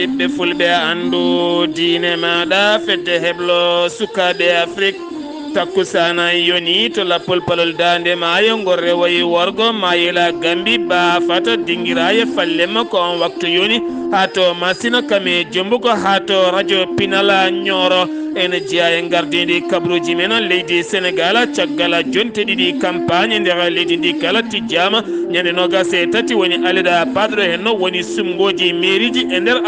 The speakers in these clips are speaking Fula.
ɓiɓɓe fulɓe andu diine maɗa fedde heblo sukaɓe Afrique takkusana yoni to lappol palol dande maayo ngol rewoyi worgo mayela gambi ba fata dingiraye fallema ko on waktu yoni ha to masina kame jombugo ha to radio pinala ñoro ene jeeya e gardidi kabaruuji men leydi Sénégal caggal jonte ɗiɗi campagne nder leydi ndi kala tijjama ñande nogas e tati woni aleda padre henno woni sumgoji mairiji e nder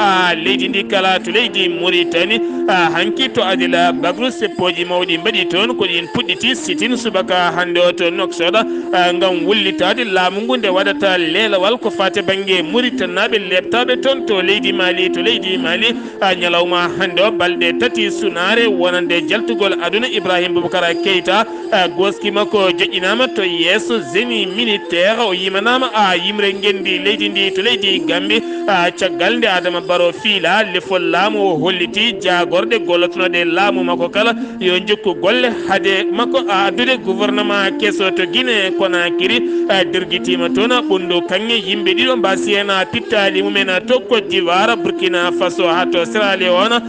leydi ndi kala to leydi Mauritanie hanki to adila bagru seppoji mawɗi mbaɗi toon ko ɗin puɗɗiti sitin subaka hannde o to noksoɗa ngam wullitade laamu ngu nde waɗata leelawal ko fate banggue Mauritanaɓe lebtaɓe toon to leydi Mali ñalawma hannde o balɗe tati sunare wonande jaltugol aduna Ibrahima Boubacara Keita goski makko joƴƴinama to yeeso génie militaire o yimanama yimre gendi leydi ndi to leydi Gambie caggal nde Adama Barrow fiila lefol laamu o holliti jagorɗe gollotonoɗe laamu makko kala yo jokku golle hade makko addude gouvernement kesso to Guinée Conakry dirguitima toon ɓundu kanŋe yimɓe ɗiɗo mbasi hen pittali mumen to Côte d'Ivoire Burkina Faso ha to Sierra Leone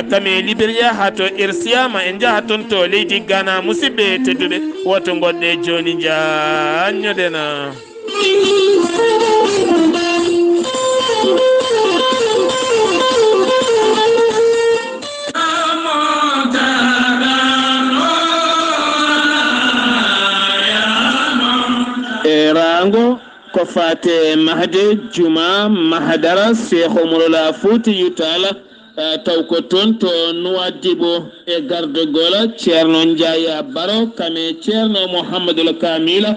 kame Libéria ha to RCA ma en jaaha toon to leydi Ghana musidɓe tedduɓe woto goɗɗe joni jañoɗena rango ko fate mahde juma mahadara Cheikh Omar Fouti Yutala taw ko toon to Nouadhibou e garde gola ceerno Ndiaye Baro kame ceerno Mouhamadoul Kamila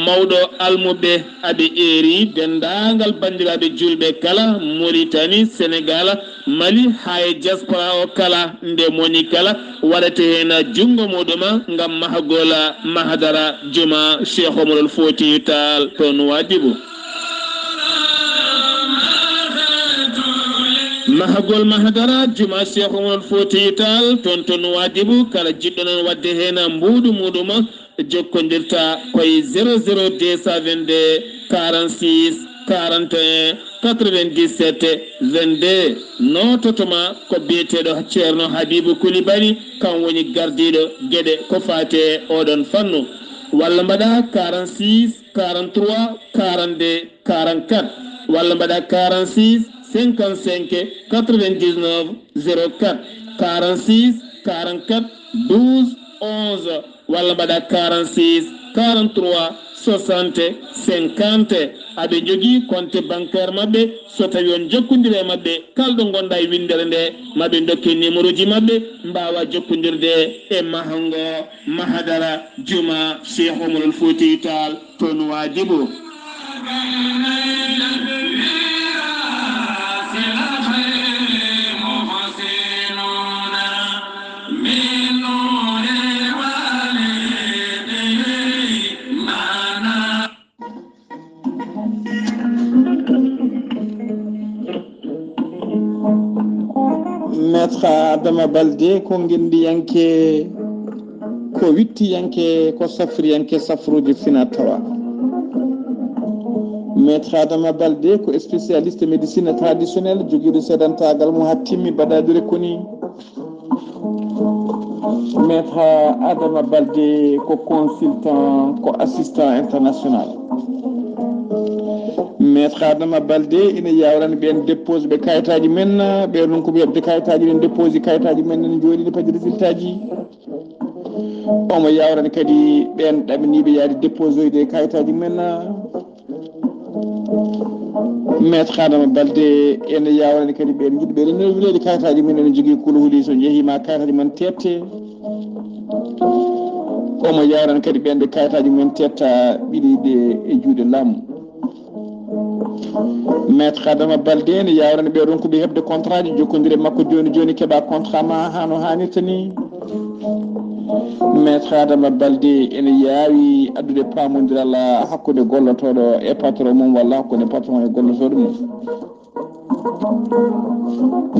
mawɗo almuɓe aɓe eri dendagal bandiraɓe julɓe kala Mauritanie Sénégal Mali ha e diaspora o kala nde moni kala waɗate hen jungo muɗuma gam mahagola mahadara juma Cheikh Omarul Fouti Tall to Nouadhibou. mahagol mahadara juma Cheikh Omarul Fouti Tall toon to Nouadhibou kala jiɗɗo noon wadde hen mbuɗu muɗuma jokkodirta koye 00222 46 41 97 22 nototoma ko biyeteɗo ceerno Habibou Coulibaly kan woni gardiɗo gueɗe ko fate oɗon fannu walla mbaɗa 46 43 42 44 walla mbaɗa 46 55 99 04 46 44 12 11 walla mbaɗa 46 43 60 50 aɓe jogui compte bancaire mabɓe so tawi on jokkodiri e mabɓe kalɗo gonɗa e windere nde maɓe dokke numéro ji mabɓe mbawa jokkodirde e mahango mahadara juma Cheikh Omarul Fouti Tall to Nouadhibou. Maître Adama Baldé ko gendiyanke ko wittiyanke ko safriyanke safruji fina tawa. Maître Adama Baldé ko spécialiste médecine traditionnelle joguiɗo seedantagal mo ha timmi baɗadire koni. Maître Adama Baldé ko consultant ko assistant international. Maître Adama Baldé ina yawrani ɓen dépose ɓe kayitaji men ɓe non ko ɓe kayitaji ɗen dépose kayitaji men ne joni ne padi résultat ji omo yawrani kadi ɓen ɗaminiɓe yaade dépose oyde kayitaji men. Maître Adama Baldé ene yawrani kadi ɓen jiɗi ɓe renouvelede kayitaji men ene jogui kuluhuli so jeehima kayitaji men tette omo yawrani kadi ɓen de kayitaji men tetta ɓiɗiɗe e juuɗe laamu. Maître Adama Baldé ne yawrani ɓe ɗon ko ɓe hebde contrat ji jokkodire makko joni joni keeɓa contrat ma hano hannirta ni. Maître Adama Baldé ene yaawi addude pamodiral hakkude gollotoɗo e patron mum walla hakkude patron e gollotoɗo mum.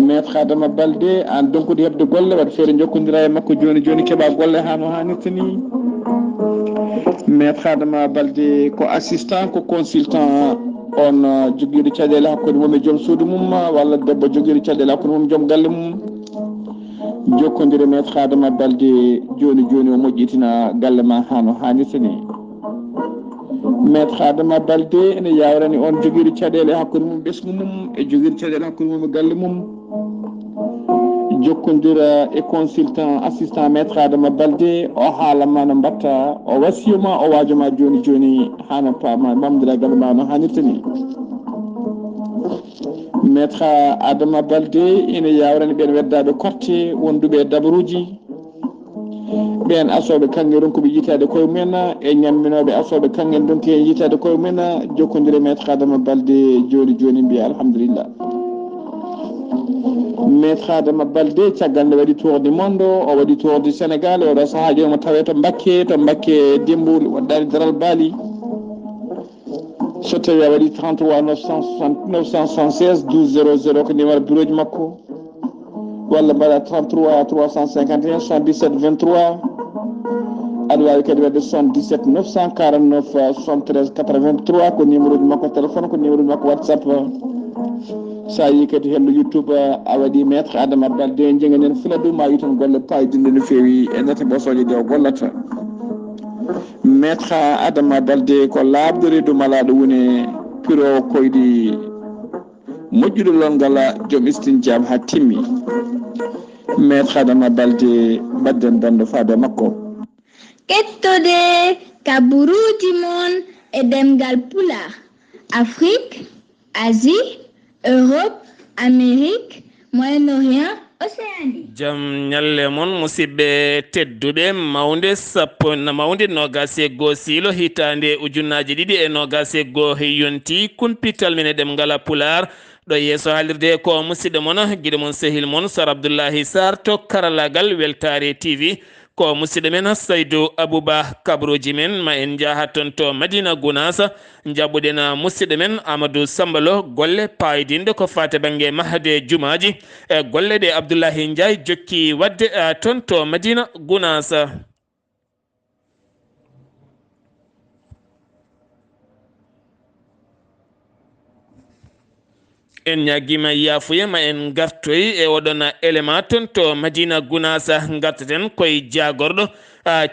Maître Adama Baldé an donkude hebde golle waɗa feere jokkodira e makko joni joni keeɓa golle hano hannirta ni. Maître Adama Baldé ko assistant ko consultant on jogiiɗo caɗeele hakkude mum e joom suudu mum walla debbo jogiiɗo caɗeele hakkude mum joom galle mum jokkodire maître Adama Baldé joni joni o moƴƴitina galle ma ha no hannirta ni maître Adama Baldé ene yawrani on jogiiɗo caɗeele hakkude mum ɓesgu mum e jogiiɗo caɗeele hakkude mum e galle mum jokkodira e consultant assistant maître Adama Baldé o haalama no mbatta o wasiyuma o waajoma joni joni hano pama mamdira galle ma no hannirta ni maître Adama Baldé ene yawrani ɓen weddaɓe korte wonduɓe e dabaruji ɓen asoɓe kanŋe ronkuɓe yitade koye mumen e ñamminoɓe asoɓe kanŋe donki hen yitade koye mumen jokkodire maître Adama Baldé joni joni mbiya alhamdulillah maître Adama Baldé caggal nde waɗi tour du monde o waɗi tour du Sénégal oɗo saahaji omo tawe to Mbacké Demboul waɗɗani daral Bali so tawi a waɗi 33 976 12 00 ko numéro bureau ji makko walla mbaɗa 33 351 77 23 aɗa wawi kadi wadde 77 949 73 83 ko numéro ji makko téléphone ko numéro ji makko WhatsApp sa yi kadi hello YouTube a waɗi maître Adama Baldé jenganen fuladu ma yitan golle payidinde no fewi e nete ɓosoje ɗe o gollata maître Adama Baldé ko labde reedu malaɗo woni piro koyɗi moƴƴuɗo longal joom istinjam ha timmi maître Adama Baldé badden bando faade makko kettode kabaruuji mon e ɗemngal pulaar Afrique Asie Europe Amérique Moyen-Orient Océanie jam ñalle mon musidɓe tedduɓe mawde nogas e goo siilo hitande ujunnaji ɗiɗi e nogas e goo yonti kumpital men e ɗemngal pulaar ɗo yeeso haalirde ko musidɗo mon guiɗo mon sehil mon Sar Abdullaahi Saar to karallagal Weltaare TV ko musidɗo men Saydou Abouba kabaruuji men ma en jaaha toon to Madina Gounasa jabɓuɗen musidɗo men Amadou Sambalo golle payidinde ko fate banggue mahde jumaji e golle ɗe Abdullahi Ndiaye jokki wadde toon to Madina Gounasa en ñaguima yafuya ma en gartoy e oɗon élément toon to Madina Gounasa gartaten koye jagorɗo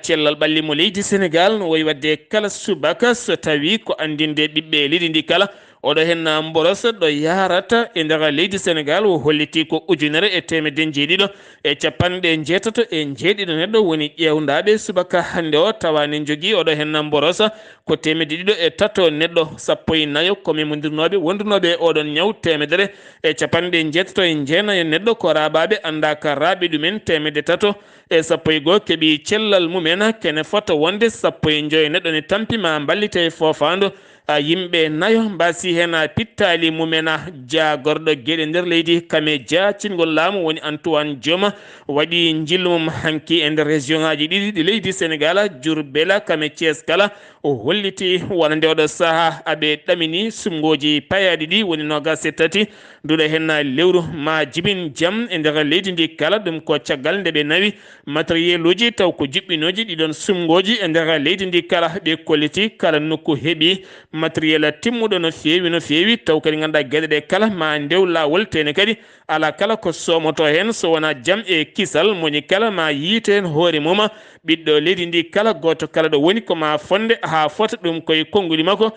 cellal ɓalli mo leydi Sénégal no woyi wadde kala subaka so tawi ko andinde ɓiɓɓe leydi ndi kala oɗo hen mborosa ɗo yarata e nder leydi Sénégal o holliti ko 1,7 e capanɗe jeetato e jeeɗiɗo neɗɗo woni ƴewdaɓe subaka hannde o tawa ne jogui oɗo hen mborosa ko 203 neɗɗo 14 komi modirnoɓe wondunoɓe oɗon ñaw 1,7 neɗɗo ko rabaɓe anda ka raaɓi ɗumen 311 keeɓi cellal mumen kene fota wonde 15 neɗɗo ne tampima ballite fofando yimɓe nayo mbasi hen pittali mumena jagorɗo gueɗe nder leydi kame jacingol laamu woni Antoine Dioma waɗi jillumum hanki e nder région ngaji ɗiɗi ɗi leydi Sénégal Diourbel kame Thiès kala o holliti wonande oɗo saaha aɓe ɗamini sumgoji payaɗi ɗi woni 23 duɗo hen lewru ma jibin jaam e nder leydi ndi kala ɗum ko caggal nde ɓe nawi matériel uji taw ko juɓɓinoji ɗiɗon sumgoji e nder leydi ndi kala ɓe kolliti kala nokku heeɓi matériel timmuɗo no fewi taw kadi ganduɗa gueɗe ɗe kala ma ndew lawol tene kadi ala kala ko somoto hen so wona jaam e kisal moni kala ma yiite hen hoore mum ɓiɗɗo leydi ndi kala goto kala ɗo woni koma fonde ha fota ɗum koye konnguli makko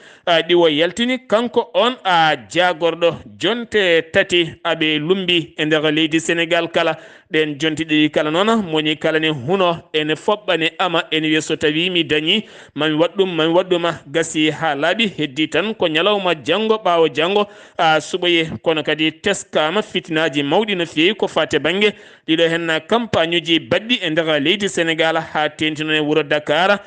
ɗiwo yaltini kanko on jagorɗo jonte tati aɓe lumbi e nder leydi Sénégal kala ɗen jonti ɗiɗi kala noon moni kala ne huno ene foɓɓa ne ama ene wiya so tawi mi dañi mami waɗɗuma gasi ha laaɓi heddi tan ko ñalawma janggo ɓawo janggo suɓoye kono kadi teskama fitinaji mawɗi no fewi ko fate banggue ɗiɗo hen campagne uji baɗɗi e nder leydi Sénégal ha tentino e wuuro Dakar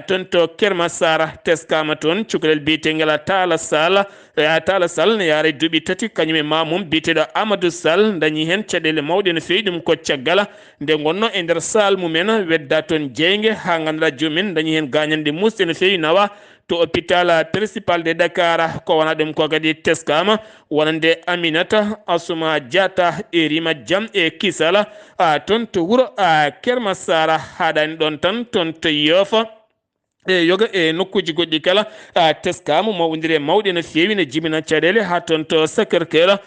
toon to Kermassar teskama toon cukalel biyetegal Talla Sall ne yaara duuɓi tati kañum e mamum biyeteɗo Amadou Sall dañi hen caɗele mawɗe no fewi ɗum ko caggal nde gonno e nder sal mumen wedda toon jeygue ha ganduɗa jomumen dañi hen gañanɗe musɗe no fewi nawa to hôpital principal de Dakar ko wona ɗum ko kadi teskama wonande Aminata Assouma Diatta e Rima Diam e Kisala toon to wuuro Kermassar haɗani ɗon tan toon to Yofa yoga nokkuji goɗɗi kala teskama mawɗodiri mawɗe no fewi ne jibina caɗele ha toon to Sacré-Cœur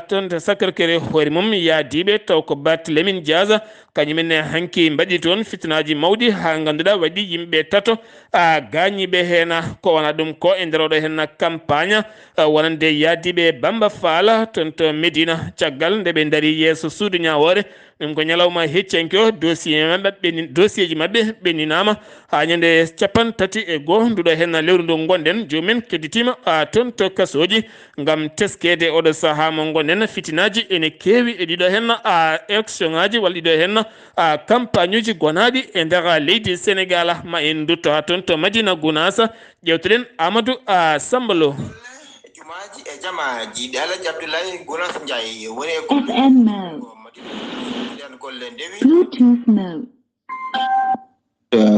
toon to Sacré-Cœur hoore mum yaadiɓe taw ko Barthélémy Dias kañumenne hanki mbaɗi toon fitinaji mawɗi ha ganduɗa waɗi yimɓe tato gañiɓe hen ko wona ɗum ko e nder oɗo hen campagne wonande yaadiɓe Bamba Fall toon to Médina caggal nde ɓe daari yeeso suudu Ñawore ɗum ko ñalawma heccenki o dossier ji mabɓe ɓenninama ha ñande 31 nduɗo hen lewru ndu gonɗen jomumen kedditima toon to kasoji gam teskede oɗo saaha mo gonɗen fitinaji ene kewi e ɗiɗo hen élection ngaji walla ɗiɗo hen campagne uji gonaɗi e nder leydi Sénégal ma en dutto ha toon to Madina Gounass ƴewtuɗen Amadou Samba Lo. Jumaji e jama jiiɗi Alaji Abdullahi Gounass Ndiaye woni FM Bluetooth mode.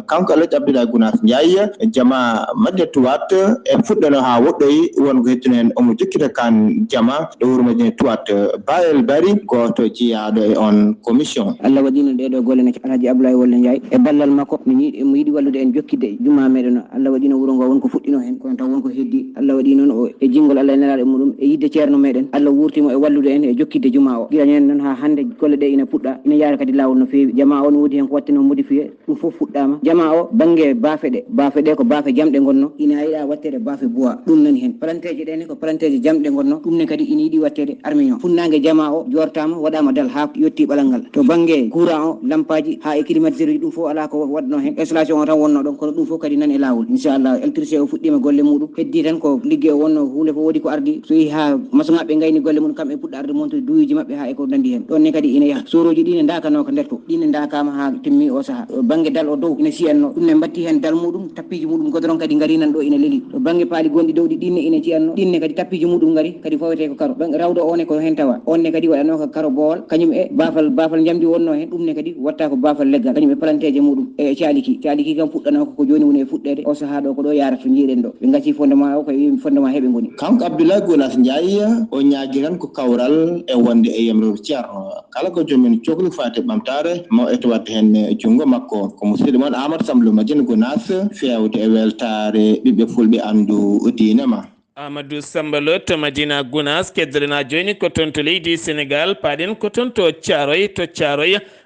kanko Alaji Abdullahi Gounass Ndiaye jama madde tuwat e fuɗɗano ha woɗɗoyi wonko hettuno en omo jokkita kan jama ɗo wuro Madina tuwat Bayel Bari goto jiyaɗo e on commission. Allah waɗino ɗeɗo golle ne Alhaji Abdoulaye Wolle Ndiaye e ballal makko mo yiiɗi wallude en jokkide juma meɗen Allah waɗino wuro ngo wonko fuɗɗino hen kono taw wonko heddi Allah waɗi noon o e jingol Allah e nelaɗo muɗum e yidde ceerno meɗen Allah wurtimo e wallude en e jokkide juma o gila ñen noon ha hande golle ɗe ina puɗɗa ina yaara kadi lawol no fewi jama o no woodi hen ko wattino modifié ɗum foof fuɗɗama jama o banggue baafe ɗe ko baafe jamɗe gonno ina yiiɗa wattede baafe bois ɗum nani hen palanteje ɗe ne ko palanteje jamɗe gonno ɗum ne kadi ina yiiɗi wattede armignon funnague jama o jortama waɗama dal ha yetti ɓalal ngal to banggue courant o lampaji ha e climatiseur uji ɗum foof ala ko waɗno hen installation o tan wonno ɗon kono ɗum foof kadi nani e lawol inchallah électricité o fuɗɗima golle muɗum heddi tan ko ligguey o wonno hunde fof woodi ko ardi so yeehi ha maçon-ŋaɓe gayni golle muɗum kamɓe puɗɗa arde montude duyuji mabɓe ha e ko nandi hen ɗon ne kadi ina yaaha soroji ɗi ne dakano ko nder to ɗine dakama ha timmi o saaha banggue dal o dow ina ciyanno ɗum ne batti hen dal muɗum tappiji muɗum godoron kadi gari nan ɗo ina leeli to banggue paali gonɗi dowɗi ɗinne ina ciyanno ɗinne kadi tappiji muɗum gari kadi fawete ko karo rawdo one ko hen tawa on ne kadi waɗano ko karo bowal kañum e baafal jamdi wonno hen ɗum ne kadi watta ko baafal leggal kañum e palanteje muɗum e caliki kam fuɗɗano ko joni woni e fuɗɗede o saaha ɗo ko ɗo yarata to jiiɗen ɗo ɓe gacci fondement o ko wi fondement heeɓe goni kanko Abdoulahi Gounass Ndiaye o ñaagiran ko kawral e wonde e yamrore ceerno kala ko joomum cohli fate ɓamtare mo eto wadde hen junggo makko ko musidɗo moon Amadou Samba Lo Madina Gounass fewde e weltare ɓiɓɓe fulɓe andu diine ma. Amadou Samba Lo to Madina Gounass keddorena joni ko toon to leydi Sénégal paɗen ko toon to Thiaroye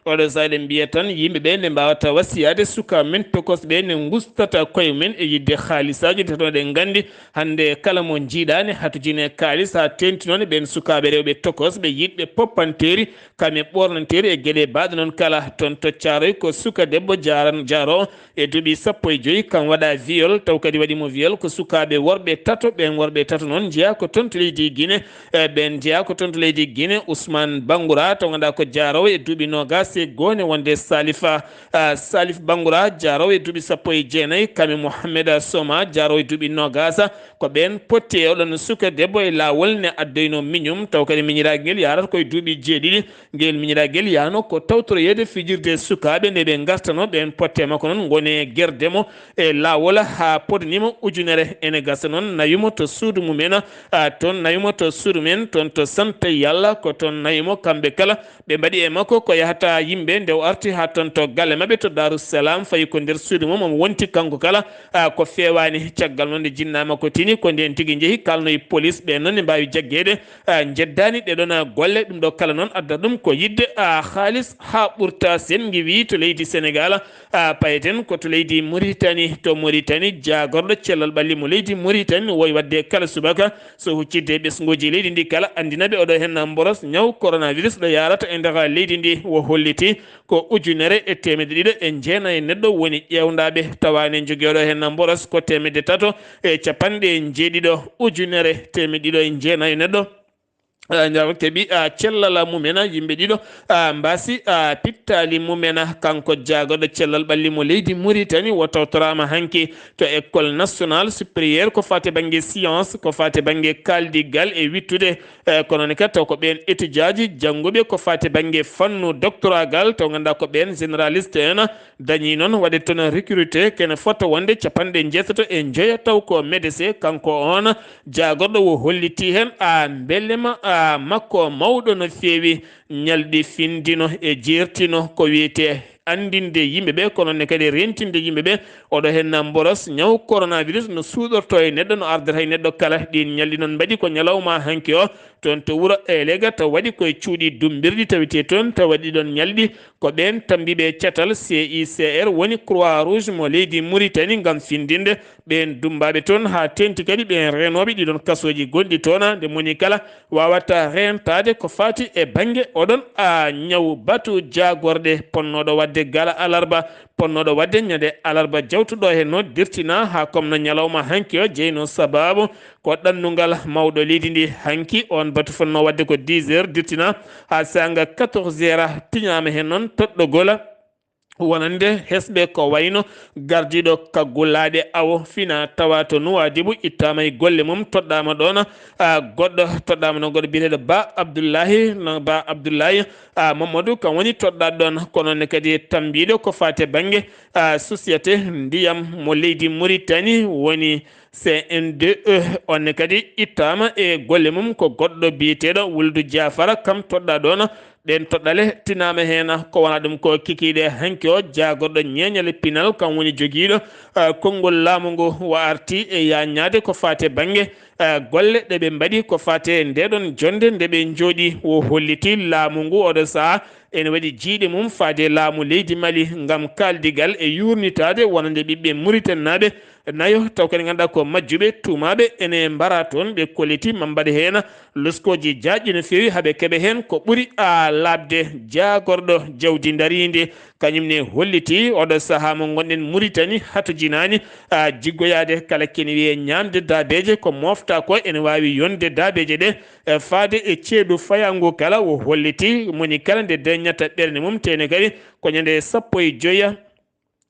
oɗo sa eɗen mbiya tan yimɓeɓe nde mbawata wasiyade sukaɓe men tokosɓe ne gustata koye mumen e yidde haalisaji tatoɗen gandi hande kala mo jiiɗani hatojine kaalis ha tenti noon ɓen sukaɓe rewɓe tokosɓe yiɗɓe poppanteri kame ɓornanteri e gueɗe baɗe noon kala toon to Thiaroye ko suka debbo jaro e duuɓi 15 kam waɗa viol taw kadi waɗimo viol ko sukaɓe worɓe tato ɓen worɓe tato noon jeeya ko toon to leydi Guinée ɓen jeeya ko toon to leydi Guinée Ousmane Bangoura taw ganduɗa ko jarowo e duuɓi nogas e gone wonde Salif Bangoura jarowo e duuɓi 19 kame Mohamed Soma jarowo e duuɓi nogas ko ɓen potti e oɗon suka debbo e lawol ne addoyno miñum taw kadi miñiraguel yarata koye duuɓi 7 guel miñiraguel yano ko tawtoroyede fijirde sukaɓe nde ɓe gartano ɓen potte makko noon gone guerdemo e lawol ha podnimo ujunere ene gasa noon nayumo to suudu mumen toon nayumo to suudu men toon to Santé yalla ko toon nayumo kamɓe kala ɓe mbaɗi e makko ko yahata yimɓe nde o arti ha toon to galle mabɓe to Darussalam fayi ko nder suudu mum omo wonti kanko kala ko fewani caggal noon nde jinnama ko tini ko nden tigui jeehi kalno e police ɓe noon ne mbawi jagguede jeddani ɗeɗon golle ɗum ɗo kala noon adda ɗum ko yidde haalis ha ɓurta sengi wi to leydi Sénégal payeten ko to leydi Mauritanie jagorɗo cellal ɓalli mo leydi Mauritanie woyi wadde kala subaka so huccidde ɓesguji leydi ndi kala andinaɓe oɗo hen boros ñaw coronavirus ɗo yarata e nder leydi ndi wo holliti ko 1,209 neɗɗo woni ƴewdaɓe tawani jogueɗo hen boros ko 3 e capanɗe jeeɗiɗo 1,209 neɗɗo keeɓi cellal mumen yimɓe ɗiɗo mbasi pittali mumen kanko jagoɗo cellal ɓalli mo leydi Mauritanie wo tawtorama hanki to école nationale supérieur ko fate banggue science ko fate banggue kaldigal e wittude kono ne kadi taw ko ɓen étudiant ji jangguɓe ko fate banggue fannu doctoragal taw ganduɗa ko ɓen généraliste en dañi noon waɗe toon recruté kene fota wonde 9 taw ko médecin kanko on jagorɗo wo holliti hen bellema makko mawɗo no fewi ñalɗi findino e jirtino ko wiyete andinde yimɓe ɓe kono ne kadi rentinde yimɓe ɓe oɗo henna mboros ñaw coronavirus no suuɗorto e neɗɗo no ardata e neɗɗo kala ɗin ñalɗi noon mbaɗi ko ñalawma hanki o toon to wuuro Elega taw waɗi koye cuuɗi dumbirɗi tawite toon taw waɗi ɗon ñalɗi ko ɓen tambiɓe cetal CICR woni croix rouge mo leydi Mauritanie ngam findinde ɓen dumbaɓe toon ha tenti kadi ɓen renoɓe ɗiɗon kasoji gonɗi toon nde moni kala wawata rentade ko fati e banggue oɗon a ñaw batu jagorɗe ponnoɗo wadde gala alarba ponnoɗo wadde ñande alarba jawtuɗo henno dirtina ha comme no ñalawma hanki o jeyno sababu ko ɗannungal mawɗo leydi ndi hanki on batu fonno wadde ko 10 heures dirtina ha sanga 14 heures tiñama hen noon toɗɗogola wonande hesɓe ko wayno gardiɗo kaggullaɗe awo fina tawa to Nouadhibou ittama e golle mum toɗɗama ɗon goɗɗo toɗɗama no goɗɗo biyeteɗo ba Abdullaahi Mamadou kam woni toɗɗaɗo ɗon kono ne kadi tambiɗo ko fate banggue société ndiyam mo leydi Mauritanie woni CNDE onne kadi ittama e golle mum ko goɗɗo biyeteɗo Wuldu Diafara kam toɗɗa ɗon ɗen toɗɗale tinama hen ko wona ɗum ko kikiɗe hanki o jagorɗo ñeñale pinal kam woni joguiɗo konngol laamu ngu o arti e yañade ko fate banggue golle ɗeɓe mbaɗi ko fate ndeɗon jonde ndeɓe jooɗi o holliti laamu ngu oɗo saaha ene waɗi jiiɗe mum faade laamu leydi Mali ngam kaldigal e yurnitade wonande ɓiɓɓe Mauritanie naɓe nayo taw kadi ganduɗa ko majjuɓe tumaɓe ene mbara toon ɓe kolliti mambade hen luskoji jaƴƴi no fewi haaɓe keeɓe hen ko ɓuuri labde jagorɗo jawdi darinde kañumne holliti oɗo saaha mo gonɗen Mauritanie hato jinani jiggoyade kala kene wiye ñamde dabeje ko mofta ko ene wawi yonde dabeje ɗe faade e ceeɗu fayangu kala o holliti moni kala nde dañata ɓerde mum tene kadi ko ñande 15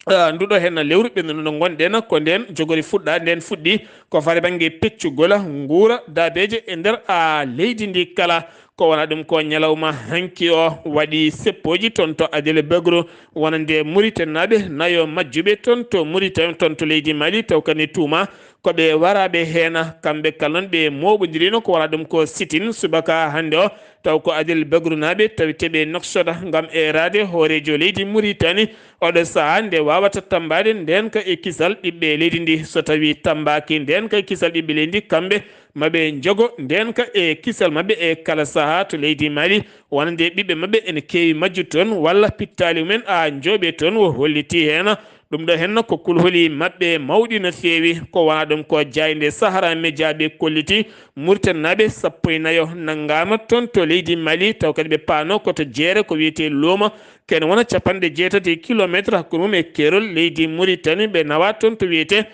nduɗo hen lewru ɓe no gonɗen ko nden jogori fuɗɗa nden fuɗɗi ko fare banggue peccugol guura dabeje e nder leydi ndi kala ko wona ɗum ko ñalawma hanki o waɗi seppoji toon to Adele Bagro wonande Mauritanie naɓe nayo majjuɓe toon to Mauritanie toon to leydi Mali taw kadi tuma koɓe waraɓe hen kamɓe kala noon ɓe moɓodirino ko wona ɗum ko sitine subaka hande o taw ko Adel Bagru naɓe tawi teɓe noksoda gam erade hoorejo leydi Mauritanie oɗo saaha nde wawata tambade nden ka e kisal ɓiɓɓe leydi ndi so tawi tambaki nden ka e kisal ɓiɓɓe leydi ndi kamɓe maɓe jogo nden ka e kisal mabɓe e kala saaha to leydi Mali wonande ɓiɓɓe mabɓe ene kewi majjude toon walla pittali mumen jooɓe toon o holliti hen ɗum ɗo henno ko kulhuli mabɓe mawɗi no fewi ko wona ɗum ko jayde Sahara Média ɓe kolliti Mauritanie naɓe 14 nanggama toon to leydi Mali taw kadi ɓe paano koto jeere ko wiyete Loma kene wona 80 kilométre hakkude mum e kerol leydi Mauritanie ɓe nawa toon to wiyete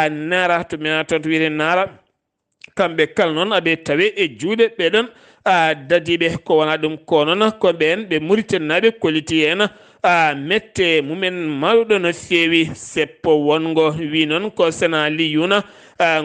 Nara to wiyete Nara kamɓe kala noon aɓe tawe e juuɗe ɓeɗon dadiɓe ko wona ɗum ko noon ko ɓen ɓe Mauritanie naɓe kolliti hen mette mumen mawɗo no fewi seppo wongo wi noon ko sena liyuna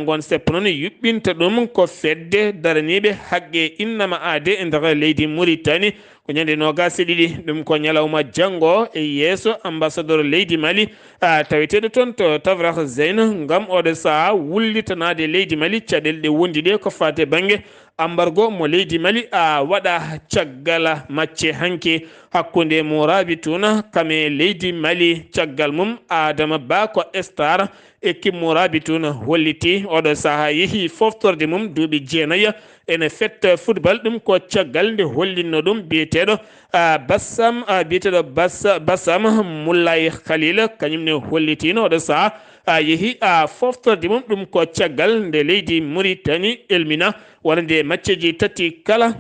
gon seppo noon yuɓɓinta ɗum ko fedde daraniɓe haqqe innama aade e nder leydi Mauritanie ko ñande 22 ɗum ko ñalawma janggo e yeeso ambassadeur leydi Mali taweteɗo toon to Tavrak Zeine gam oɗo saaha wullitanade leydi Mali caɗele ɗe wondi ɗe ko fate banggue embargo mo leydi Mali waɗa caggal macce hanke hakkude mo rabituna kame leydi Mali caggal mum Adama Ba ko star équipe mo rabituna holliti oɗo saaha yeehi foftorde mum duuɓi 9 ene fetta football ɗum ko caggal nde hollinno ɗum biyeteɗo Bassam Moulay Khalil kañumne hollitino oɗo saaha yeehi foftorde mum ɗum ko caggal nde leydi Mauritanie elmina wonande macceji tati kala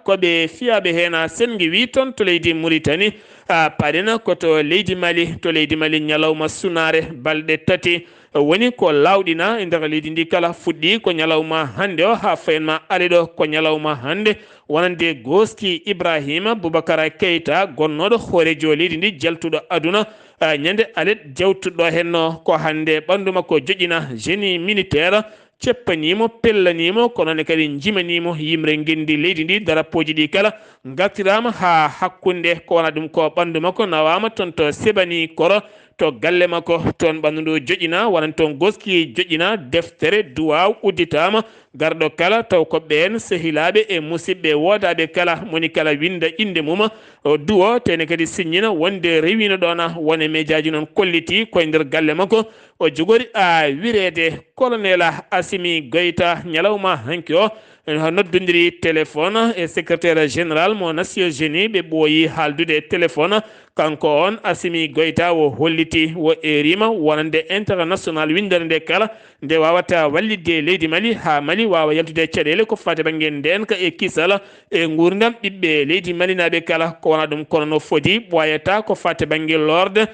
koɓe fiyaɓe hen sengi wi toon to leydi Mauritanie paɗena koto leydi Mali ñalawma sunare balɗe tati woni ko lawɗina e nder leydi ndi kala fuɗɗi ko ñalawma hande o ha fayenma aleɗo ko ñalawma hande wonande Goski Ibrahima Boubacara Keita gonnoɗo hoorejo leydi ndi jaltuɗo aduna ñande alet jawtuɗo henno ko hande ɓandu makko joƴina génie militaire ceppanimo pellanimo kono ne kadi jimanimo yimre gendi leydi ndi darapoji ɗi kala gartirama ha hakkunde ko wona ɗum ko ɓandu makko nawama toon to sebani koro to galle makko toon ɓandu ndu joƴina wonan toon Goski joƴina deftere duwaw udditama garɗo kala taw ko ɓen sehilaɓe e musidɓe wodaɓe kala moni kala winda inde mum o duwo tene kadi signina wonde rewino ɗona wone médiaji noon kolliti koye nder galle makko o jogori a wirede colonel Assimi Goïta ñalawma hanki o noddodiri téléphone e secrétaire général mo Nations Unies ɓe ɓooyi haaldude téléphone kanko on Assimi Goïta o holliti wo erima wonande international windere nde kala nde wawata wallidde leydi Mali ha Mali wawa yaltude caɗele ko fate banggue ndenka e kisala e gurdam ɓiɓɓe leydi malinaɓe kala ko wona ɗum kono no foti ɓoyata ko fate banggue lorde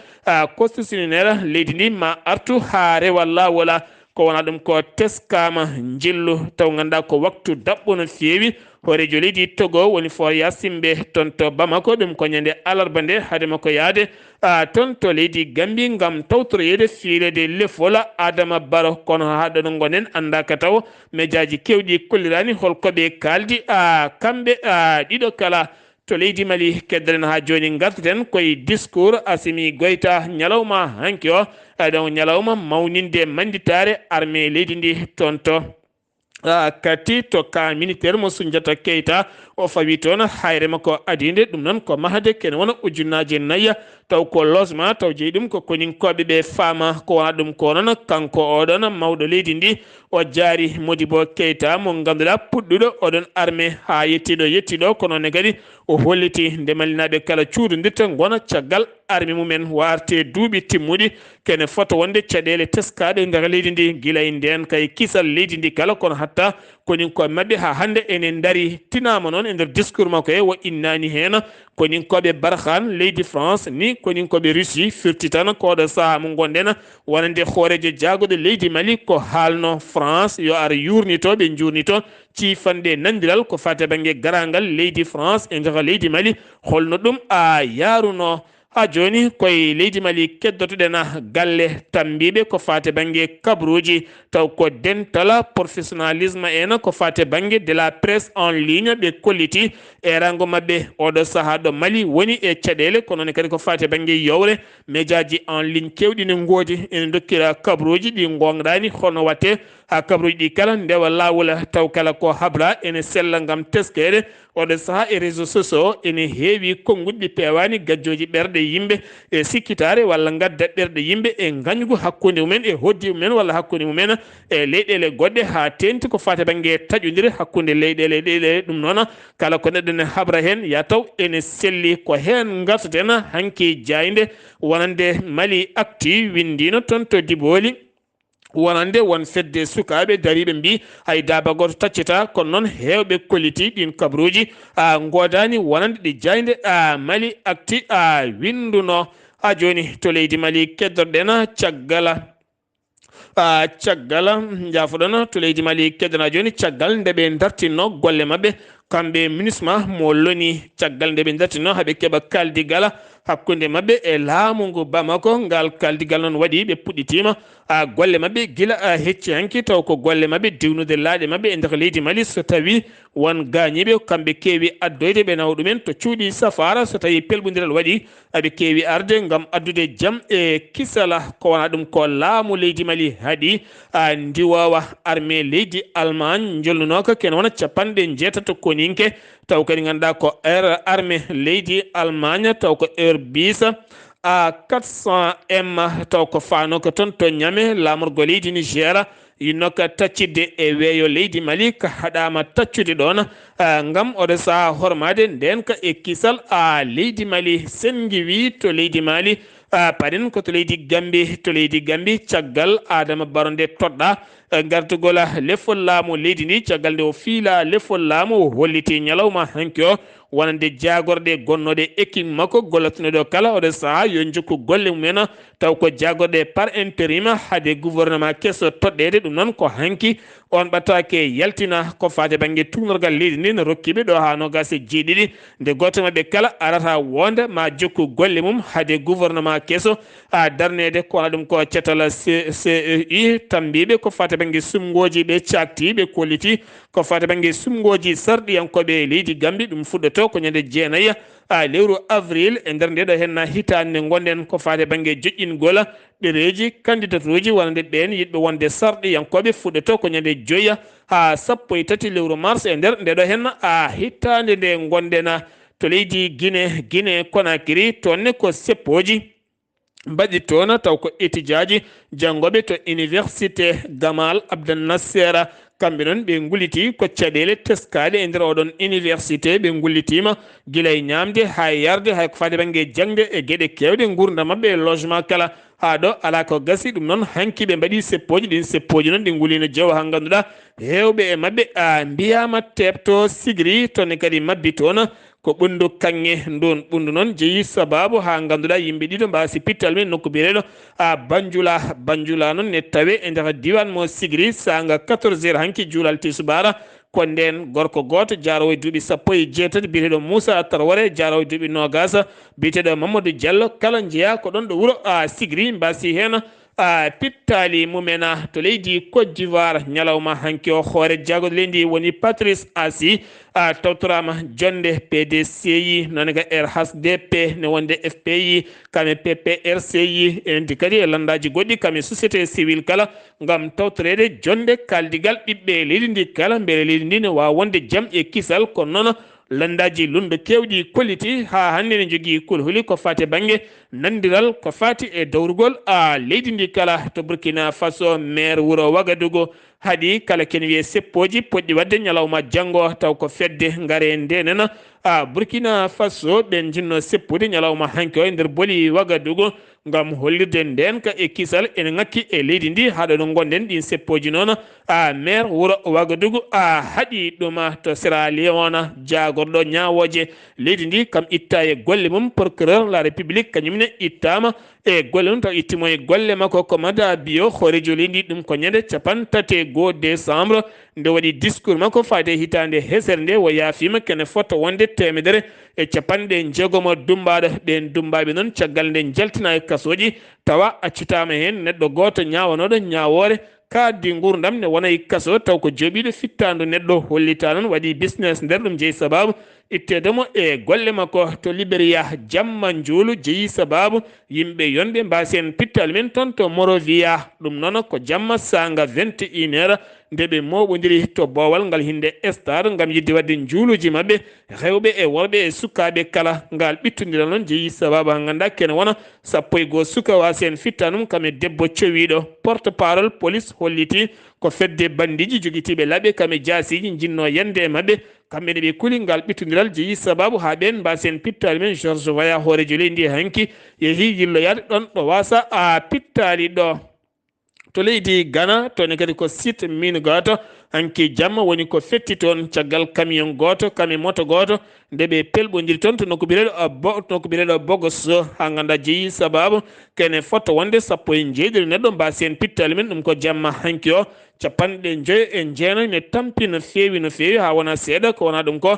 constitutionnel leydi ndi ma artu ha rewa lawola ko wona ɗum ko teskama jillu taw ganduɗa ko waktu dabɓo no feewi horejo leydi Togo woni for yasimɓe toon to Bamako ɗum ko ñande alarba nde haadema ko yaade toon to leydi Gambie gam tawtoroyede fiirede lefola Adama Barrow kono haɗo ɗo gonen andaka taw médiaji kewɗi kollirani holkoɓe kaldi kamɓe ɗiɗo kala to leydi Mali kedderen ha joni garteten koye discours Assimi Goïta ñalawma hanki o ɗon ñalawma mawninde manditare armée leydi ndi toon to kati to ka militaire mo Soundiata Keita o fawi toon hayre makko adinde ɗum noon ko mahade kene wona ujunnaje nayya taw ko logement taw jeeyi ɗum ko koninkoɓe ɓe faama ko wona ɗum ko noon kanko oɗon mawɗo leydi ndi o jaari Modibo Keita mo ganduɗa puɗɗuɗo oɗon armée ha yettiɗo kono ne kadi o holliti nde malinaɓe kala cuudodirta gona caggal armée mumen warte duuɓi timmuɗi kene foto wonde caɗele teskaɗe nder leydi ndi guila e nden kay kisal leydi ndi kala kono hatta koninkoɓe mabɓe ha hande enen daari tinama noon e nder discours makko e wo innani hen koninkoɓe Barkhane leydi France ni koninkoɓe Russie firti tan koɗo saaha mo gonɗen wonande hoorejo jaagoɗo leydi Mali ko haalno France yo ar yurnito ɓe jurnito ciifande nandiral ko fate banggue garangal leydi France e nder leydi Mali holno ɗum yaruno ha joni koye leydi Mali keddotoɗen galle tambiɓe ko fate banggue kabaruuji taw ko dental professionnalisme en ko fate banggue de la presse en ligne ɓe kolliti e rango mabɓe oɗo saaha ɗo Mali woni e caɗele kono ne kadi ko fate banggue yowre médiaji en ligne kewɗi ne goodi ene dokkira kabaruuji ɗi gonɗani holno watte ha kabaruuji ɗi kala ndewa lawol taw kala ko habra ene sella gam teskede oɗo saaha e réseaux sociaux ene heewi konngudɗi pewani gajjoji ɓerɗe yimɓe e sikkitare walla gadda ɓerɗe yimɓe e gañgu hakkude mumen e hoddi mumen walla hakkude mumen e leyɗele goɗɗe ha tenti ko fate banggue taƴodire hakkude leyɗele ɗeɗe ɗum noon kala ko neɗɗo ne habra hen ya taw ene selli ko hen gartaten hanki jayde wonande Mali actu windino toon to Diboli wonande won fedde sukaɓe dariɓe mbi hay daba goto taccita kono noon hewɓe kolliti ɗin kabaruuji godani wonande ɗi jayde Mali actu winduno ha joni to leydi Mali keddorɗen caggal jafoɗon to leydi Mali keddana joni caggal ndeɓe dartinno golle mabɓe kamɓe MINUSMA mo loni caggal nde ɓe dartinno haaɓe keeɓa kaldigal hakkude mabɓe e laamu ngu Bamako ngal kaldigal noon waɗi ɓe puɗɗitima golle mabɓe guila hecci hanki taw ko golle mabɓe diwnude laaɗe mabɓe e nder leydi Mali so tawi won gañiɓe kamɓe keewi addoyde ɓe nawa ɗumen to cuuɗi safara so tawi pelɓodiral waɗi aɓe keewi arde gam addude jaam e kisala ko wona ɗum ko laamu leydi Mali haaɗi ndiwowa armée leydi Allemagne jolnunoka kene wona capanɗe jeetato koninke taw kadi ganduɗa ko armée leydi Allemagne taw ko Airbus 400M taw ko fanoka toon to ñame lamorgo leydi Niger yinnoka taccidde e weeyo leydi Mali ka haɗama taccude ɗon gam oɗo saaha hormade nden ka e kisal leydi Mali sengiwi to leydi Mali paɗen ko to leydi Gambie caggal Adama Barrow nde toɗɗa gartugol lefol laamu leydi ndi caggal nde o fiila lefol laamu o holliti ñalawma hanki o wonande jagorɗe gonnoɗe équipe makko gollatunoɗo kala oɗo saaha yo jokku golle mumen taw ko jagorɗe par intérim haade gouvernement kesso toɗɗede ɗum noon ko hanki on ɓatake yaltina ko fate banggue tugnorgal leydi ndi no rokkiɓe ɗo ha nogas e jeeɗiɗi nde goto mabɓe kala arata wonde ma jokku golle mum haade gouvernement kesso darnede ko wona ɗum ko cetal CEI tambiɓe ko fate banggue sumgoji ɓe cakti ɓe kolliti ko fati banggue sumgoji sarɗiyankoɓe leydi Gambie ɗum fuɗɗoto ko ñande jeenayya lewru avril e nder ndeɗo henna hitande gonɗen ko fati banggue joƴƴingol ɗereji candidature uji wonande ɓen yiɗɓe wonde sarɗiyankoɓe fuɗɗoto ko ñande joyya ha 13 lewru mars e nder ndeɗo henna hittande nde gonɗen to leydi Guinée Conakry tonne ko seppoji mbaɗi toon taw ko étudiaji janngoɓe to université Gamal Abdel Nasser kamɓe noon ɓe gulliti ko caɗele teskaɗe e nder oɗon université ɓe gullitima guila e ñamde ha yarde hay ko fade banggue jangde e gueɗe kewɗe gurdam mabɓe e logement kala ha ɗo ala ko gasi ɗum noon hanki ɓe mbaɗi seppoji ɗin seppoji noon ɗi guulino jeewa ha ganduɗa hewɓe e mabɓe mbiyama tebto sigri tonne kadi mabbi toon ko ɓundu kanŋe ndon ɓundu noon jeeyi sababu ha ganduɗa yimɓe ɗiɗo mbasi pittal men nokku biyeɗo banjula noon ne tawe e nder diwan mo sigri sanga 14 heures hanki juulal tisubara ko nden gorko goto jarowo e duuɓi 17 biyeteɗo Moussa Traoré jarowo e duuɓi nogasa biyeteɗo Mamadou Diallo kala jeeya ko ɗon ɗo wuuro sigri mbasi hen pittali mumena to leydi Côte d'Ivoire ñalawma hanki o hoore jagode leydi woni Patrice Assi tawtorama jonde PDCI none ka RHDP ne wonde FPI kame PPRCI enti kadi e landaji goɗɗi kame société civile kala gam tawtorede jonde kaldigal ɓiɓɓe leydi ndi kala beele leydi ndi ne wawa wonde jaam e kisal kono noon landaji lunde kewɗi kolliti ha hannde ne jogui kulhuli ko fati banggue nandiral ko fati e dawrugol leydi ndi kala to Burkina Faso maire wuuro Wagadugu haɗi kala ken wiye seppoji poɗɗi wadde ñalawma janggo taw ko fedde gaare ndenen Burkina Faso ɓen jinno seppude ñalawma hanki o e nder booli Wagadugu gam hollirde nden ka e kisal ene ngakki e leydi ndi haɗo ɗo gonɗen ɗin seppoji noon maire wuuro Wagadugu haɗi ɗum to Sierra Leone jagorɗo ñawoje leydi ndi kam itta e golle mum procureur la république kañumne ittama e golle mum taw ittimo e golle makko ko mada biyo hoorejo leydi ɗum ko ñande 31 décembre nde waɗi discours makko fade hitande hesere nde wo yaafima kene fotta wonde 150 dumbaɗo ɓen dumbaɓe noon caggal nde jaltina e kasoji tawa accitama hen neɗɗo goto ñawanoɗo ñawore kaddi gurdam ne wona e kaso taw ko jooɓiɗo fittandu neɗɗo hollita noon waɗi business nder ɗum jeeyi sababu ittedemo e golle makko to Libéria jamma juulu jeeyi sababu yimɓe yonɓe mbasen pittal men toon to Morovia ɗum noon ko jamma sanga 21 heures nde ɓe moɓodiri to bowal ngal hinde Star gam yidde wadde juuluji mabɓe rewɓe e worɓe e sukaɓe kala ngal ɓittodiral noon jeeyi sababu ha ganduɗa kene wona 11 suka wasen fittanum kame debbo cowiɗo porte parole police holliti ko fedde bandiji joguitiɓe laaɓe kame jasiji jinno yande mabɓe kamɓe ne ɓe kuuli ngal ɓittodiral jeeyi sababu ha ɓen mbasen pittali men George Waya hoorejo leydi hanki yeehi yilloyade ɗon ɗo wasa pittali ɗo to leydi Ghana to ne kadi ko site mine goto hanki jamma woni ko fetti toon caggal camion goto kami moto goto nde ɓe pelɓodiri toon to nokku bireɗo Bogos ha ganduɗa jeeyi sababu kene fotta wonde 19 neɗɗo mbasen pittali men ɗum ko jamma hanki o 59 ne tampi no fewi ha wona seeɗa ko wona ɗum ko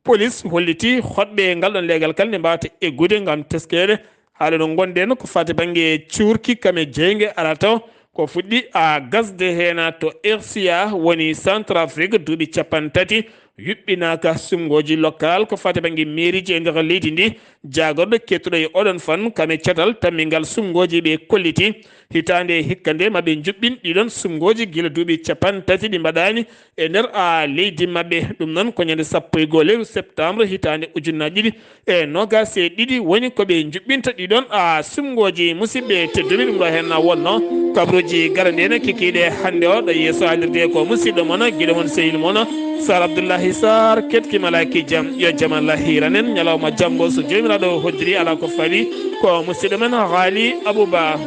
police holliti hoɗɓe ngal ɗon leegal kala nde mbawata eggude gam teskede haala ɗo gonɗen ko fati banggue cuurki kame jeygue ala taw ko fuɗɗi gasde hen to RCA woni Centrafrique duuɓi 30 yuɓɓinaka sumgoji local ko fati banggue mairie ji e nder leydi ndi jagorɗo kettuɗo e oɗon fan kame catal tammingal sumgoji ɓe kolliti hitande hikka nde maɓe juɓɓin ɗiɗon sumgoji guila duuɓi 30 ɗi mbaɗani e nder leydi mabɓe ɗum noon ko ñande 11 lewru septembre hitande ujunnaje ɗiɗi e nogas e ɗiɗi woni koɓe juɓɓinta ɗiɗon sumgoji musidɓe tedduɓe ɗum ɗo hen wonno kabaruuji garandene kikiɗe hannde o ɗo yeeso halirde ko musidɗo moon guiɗo moon sehil moon Sar Abdullaahi Saar ketki malaki jam yo jaam Allah hiranen ñalawma jamgo so jomiraɗo hoddiri ala ko faali ko musidɗo men Haali Abouba